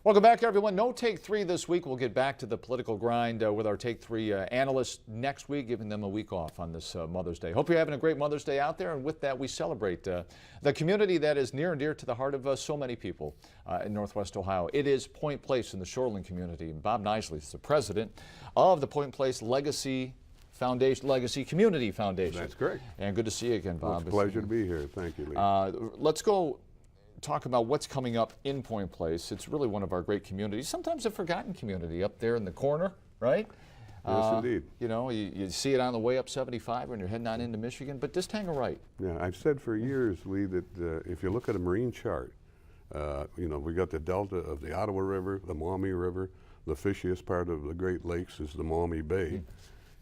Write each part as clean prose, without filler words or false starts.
Welcome back, everyone. No Take 3 this week. We'll get back to the political grind with our Take 3 analysts next week, giving them a week off on this Mother's Day. Hope you're having a great Mother's Day out there, and with that, we celebrate the community that is near and dear to the heart of so many people in Northwest Ohio. It is Point Place in the Shoreland community. Bob Knisely is the president of the Point Place Legacy Community Foundation. That's correct. And good to see you again, Bob. Well, it's a pleasure to be here. Thank you, Lee. Let's go talk about what's coming up in Point Place. It's really one of our great communities, sometimes a forgotten community up there in the corner, right? Yes, indeed. You know, you see it on the way up 75 when you're heading on into Michigan, but just hang a right. Yeah, I've said for years, Lee, that if you look at a marine chart, you know, we got the delta of the Ottawa River, the Maumee River, the fishiest part of the Great Lakes is the Maumee Bay,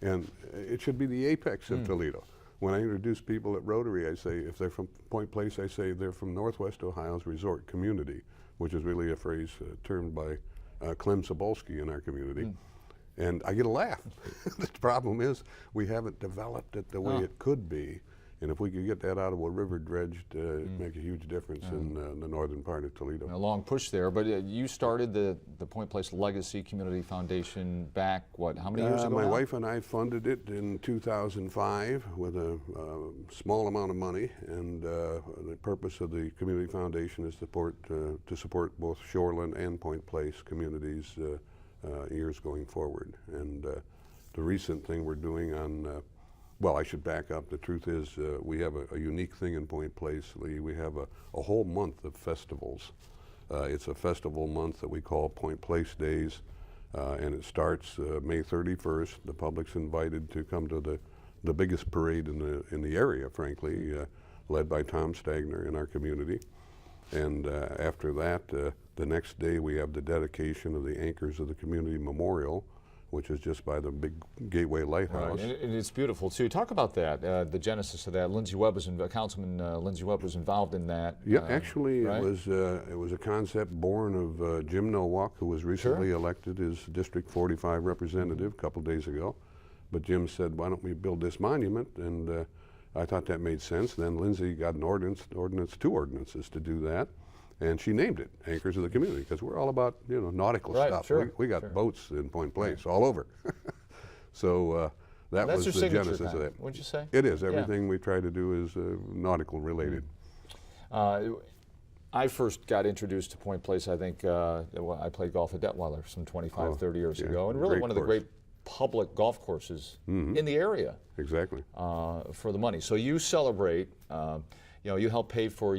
and it should be the apex of Toledo. When I introduce people at Rotary, I say, if they're from Point Place, I say they're from Northwest Ohio's resort community, which is really a phrase termed by Clem Sobolski in our community. And I get a laugh. The problem is we haven't developed it the way it could be. And if we could get that Ottawa River dredged, it'd make a huge difference in the northern part of Toledo. A long push there, but you started the Point Place Legacy Community Foundation back, what, how many years ago My now? wife and I funded it in 2005 with a small amount of money, and the purpose of the Community Foundation is to support both Shoreland and Point Place communities years going forward. And the recent thing we're doing on well, I should back up. The truth is we have a unique thing in Point Place, Lee. We have a whole month of festivals. It's a festival month that we call Point Place Days, and it starts May 31st. The public's invited to come to the biggest parade in the area, frankly, led by Tom Stagner in our community. And after that, the next day we have the dedication of the Anchors of the Community Memorial, which is just by the big Gateway Lighthouse. Right. And it's beautiful too. Talk about that, the genesis of that. Lindsay Webb was Councilman Lindsay Webb was involved in that. Yeah, actually, right? it was a concept born of Jim Nowak, who was recently elected as District 45 representative a couple days ago. But Jim said, "Why don't we build this monument?" And I thought that made sense. Then Lindsay got an two ordinances to do that. And she named it Anchors of the Community, because we're all about, you know, nautical stuff. We got boats in Point Place all over. So that was the genesis of that. What'd you say? It is. Everything we try to do is nautical related. I first got introduced to Point Place, I think, I played golf at Detweiler some 25, 30 years ago, and really one of the great public golf courses in the area. Exactly. For the money. So you celebrate, you know, you help pay for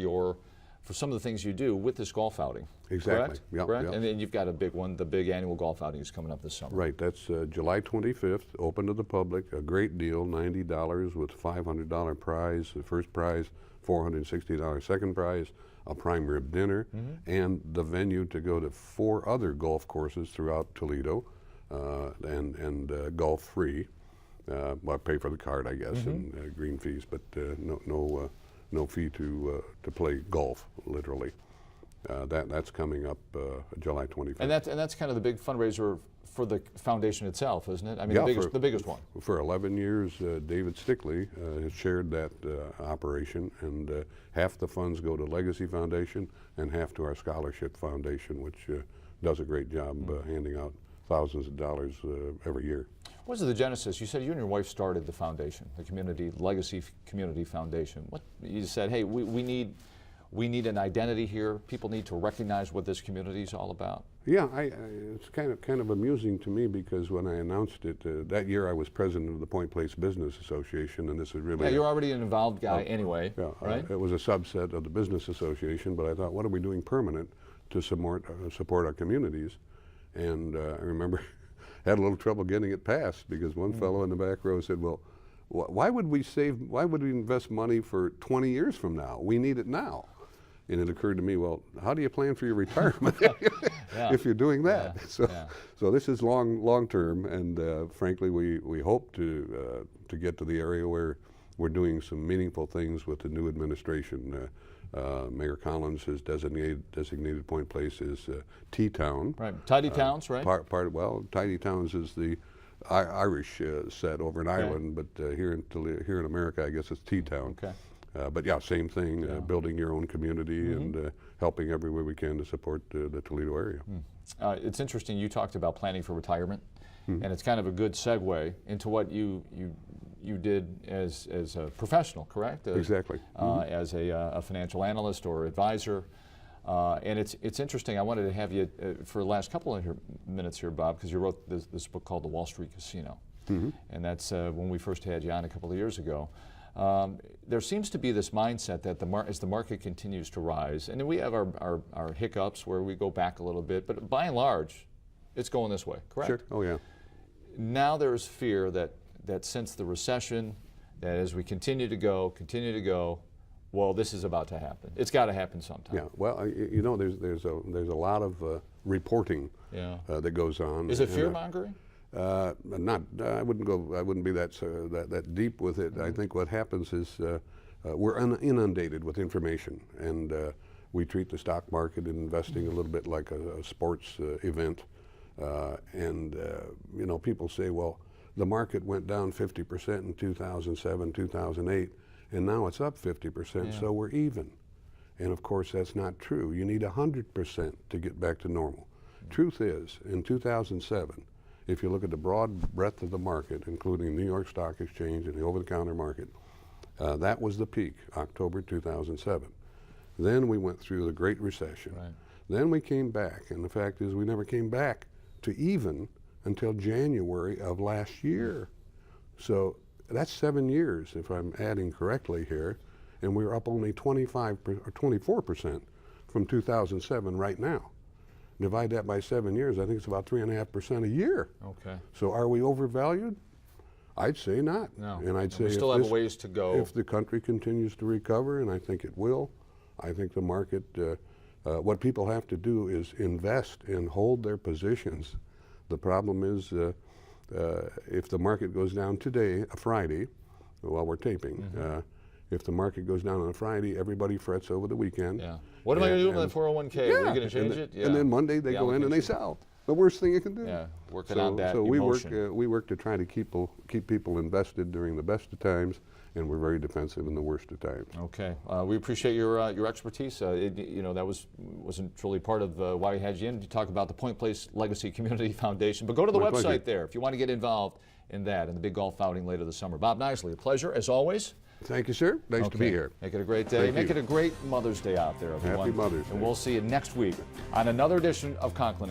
some of the things you do with this golf outing. Exactly. Correct? Correct? Yep. And then you've got a big one, the big annual golf outing is coming up this summer. Right, that's July 25th, open to the public, a great deal, $90 with $500 prize, the first prize, $460 second prize, a prime rib dinner, and the venue to go to 4 other golf courses throughout Toledo, and golf free. Well, pay for the card, I guess, and green fees, but no fee to play golf, literally. That's coming up July 25th. And that's kind of the big fundraiser for the foundation itself, isn't it? I mean, the biggest one. For 11 years, David Stickley has chaired that operation, and half the funds go to Legacy Foundation and half to our Scholarship Foundation, which does a great job handing out thousands of dollars every year. What was the genesis? You said you and your wife started the foundation, the Legacy Community Foundation. What you said, hey, we need an identity here. People need to recognize what this community is all about. Yeah, it's kind of amusing to me, because when I announced it that year, I was president of the Point Place Business Association, and this is really you're already an involved guy anyway. Yeah, right? It was a subset of the business association, but I thought, what are we doing permanent to support our communities? And I remember had a little trouble getting it passed, because one fellow in the back row said, well, why would we invest money for 20 years from now? We need it now. And it occurred to me, well, how do you plan for your retirement if you're doing that? So this is long term, and frankly, we hope to get to the area where we're doing some meaningful things with the new administration. Mayor Collins has designated Point Place as T-Town. Right, Tidy Towns, right? Well, Tidy Towns is the Irish set over in Ireland, but here in America, I guess it's T-Town. Okay. But yeah, same thing, building your own community and helping every way we can to support the Toledo area. It's interesting, you talked about planning for retirement, and it's kind of a good segue into what you did as a professional, correct? Exactly. As a financial analyst or advisor. And it's interesting. I wanted to have you for the last couple of minutes here, Bob, because you wrote this book called The Wall Street Casino. And that's when we first had you on a couple of years ago. There seems to be this mindset that as the market continues to rise, and we have our hiccups where we go back a little bit, but by and large, it's going this way, correct? Sure. Oh, yeah. Now there's fear that since the recession, that as we continue to go, well, this is about to happen. It's got to happen sometime. Yeah. Well, you know, there's a lot of reporting that goes on. Is it fear mongering? Not. I wouldn't be that deep with it. I think what happens is we're inundated with information, and we treat the stock market and investing a little bit like a sports event. You know, people say, well, the market went down 50% in 2007, 2008, and now it's up 50%, so we're even. And of course, that's not true. You need 100% to get back to normal. Truth is, in 2007, if you look at the broad breadth of the market, including New York Stock Exchange and the over-the-counter market, that was the peak, October 2007. Then we went through the Great Recession. Right. Then we came back, and the fact is we never came back to even until January of last year. So that's 7 years, if I'm adding correctly here, and we're up only 25 or 24% from 2007 right now. Divide that by 7 years, I think it's about 3.5% a year. Okay. So are we overvalued? I'd say not. No. And I'd say we still have a ways to go. If the country continues to recover, and I think it will, I think the market, what people have to do is invest and hold their positions. The problem is if the market goes down today, a Friday, while we're taping, if the market goes down on a Friday, everybody frets over the weekend. Yeah. What am I going to do with my 401k? Are you going to change it? And then Monday they go in and they sell. The worst thing you can do. Yeah, working on that So emotion. we work to try to keep people invested during the best of times, and we're very defensive in the worst of times. Okay, we appreciate your expertise. You know, that wasn't truly part of why we had you in to talk about the Point Place Legacy Community Foundation. But go to the My website pleasure. there if you want to get involved in that and the big golf outing later this summer. Bob Knisley, a pleasure as always. Thank you, sir. Nice to be here. Make it a great day. Make it a great Mother's Day out there, everyone. Happy Mother's Day. And we'll see you next week on another edition of Conklin.